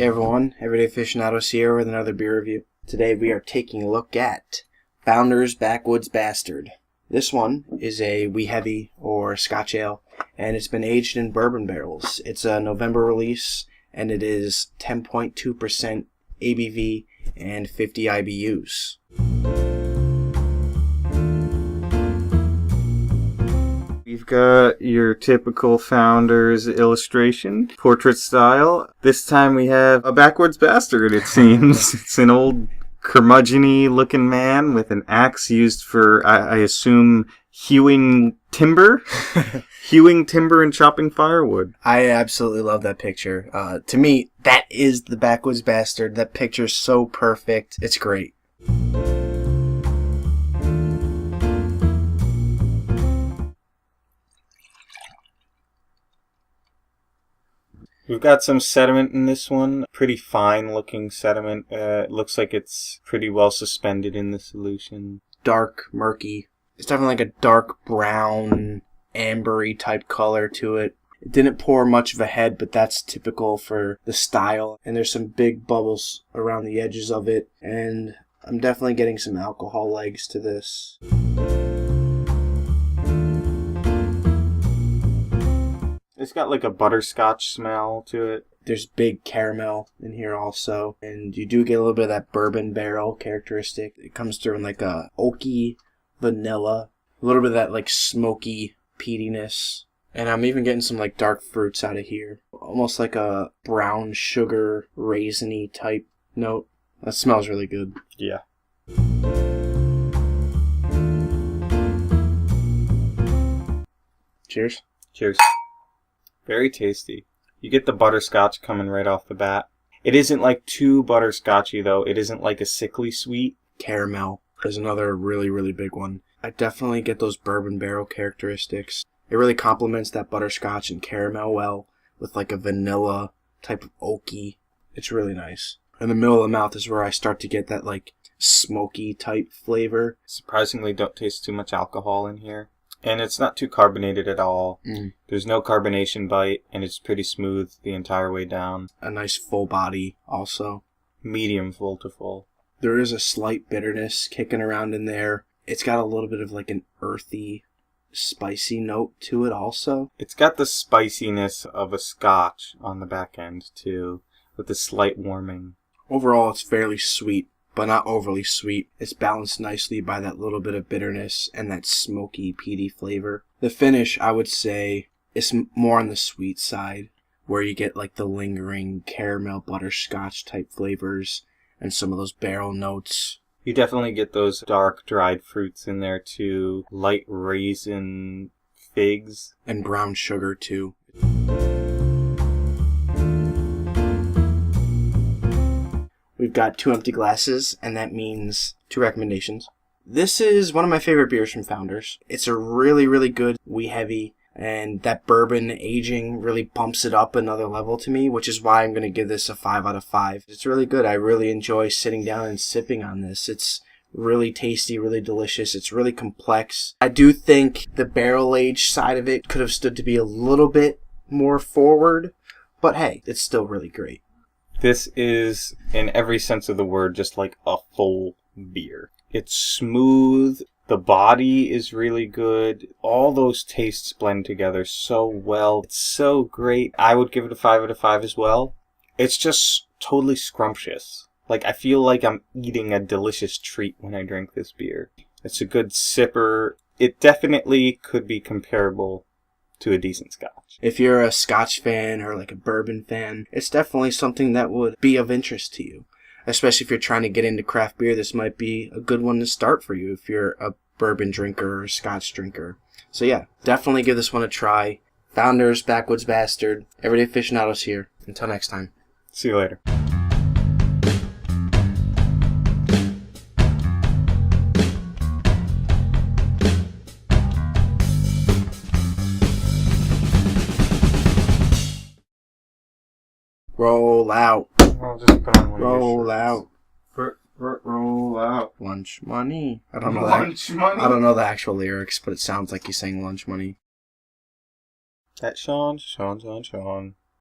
Hey everyone, Everyday Aficionados here with another beer review. Today we are taking a look at Founder's Backwoods Bastard. This one is a wee heavy or Scotch ale, and it's been aged in bourbon barrels. It's a November release, and it is 10.2% ABV and 50 IBUs. We've got your typical Founder's illustration, portrait style. This time we have a Backwoods Bastard, it seems. It's an old curmudgeon-y looking man with an axe used for, I assume, hewing timber? Hewing timber and chopping firewood. I absolutely love that picture. To me, that is the Backwoods Bastard. That picture's so perfect. It's great. We've got some sediment in this one. Pretty fine looking sediment. It looks like it's pretty well suspended in the solution. Dark, murky. It's definitely like a dark brown, ambery type color to it. It didn't pour much of a head, but that's typical for the style. And there's some big bubbles around the edges of it. And I'm definitely getting some alcohol legs to this. It's got like a butterscotch smell to it. There's big caramel in here also. And you do get a little bit of that bourbon barrel characteristic. It comes through in like a oaky vanilla. A little bit of that like smoky peatiness. And I'm even getting some like dark fruits out of here. Almost like a brown sugar raisiny type note. That smells really good. Yeah. Cheers. Cheers. Very tasty. You get the butterscotch coming right off the bat. It isn't like too butterscotchy though. It isn't like a sickly sweet. Caramel is another really, really big one. I definitely get those bourbon barrel characteristics. It really complements that butterscotch and caramel well with like a vanilla type of oaky. It's really nice. In the middle of the mouth is where I start to get that like smoky type flavor. Surprisingly don't taste too much alcohol in here. And it's not too carbonated at all. There's no carbonation bite, and it's pretty smooth the entire way down. A nice full body also. Medium full to full. There is a slight bitterness kicking around in there. It's got a little bit of like an earthy, spicy note to it also. It's got the spiciness of a Scotch on the back end too, with a slight warming. Overall, it's fairly sweet, but not overly sweet. It's balanced nicely by that little bit of bitterness and that smoky, peaty flavor. The finish, I would say, is more on the sweet side, where you get like the lingering caramel butterscotch type flavors and some of those barrel notes. You definitely get those dark dried fruits in there too, light raisin figs. And brown sugar too. We've got 2 empty glasses, and that means 2 recommendations. This is one of my favorite beers from Founders. It's a really, really good wee heavy, and that bourbon aging really bumps it up another level to me, which is why I'm going to give this a 5 out of 5. It's really good. I really enjoy sitting down and sipping on this. It's really tasty, really delicious. It's really complex. I do think the barrel age side of it could have stood to be a little bit more forward, but hey, it's still really great. This is, in every sense of the word, just like a full beer. It's smooth. The body is really good. All those tastes blend together so well. It's so great. I would give it a 5 out of 5 as well. It's just totally scrumptious. Like, I feel like I'm eating a delicious treat when I drink this beer. It's a good sipper. It definitely could be comparable to a decent Scotch. If you're a Scotch fan or like a bourbon fan, it's definitely something that would be of interest to you. Especially if you're trying to get into craft beer, this might be a good one to start for you if you're a bourbon drinker or a Scotch drinker. So yeah, definitely give this one a try. Founders, Backwoods Bastard, Everyday Aficionados here. Until next time. See you later. Roll out. I'll just put on one Roll out. Roll out. Lunch money. I don't know Lunch that. money. I don't know the actual lyrics, but it sounds like he's saying lunch money. That Shawn.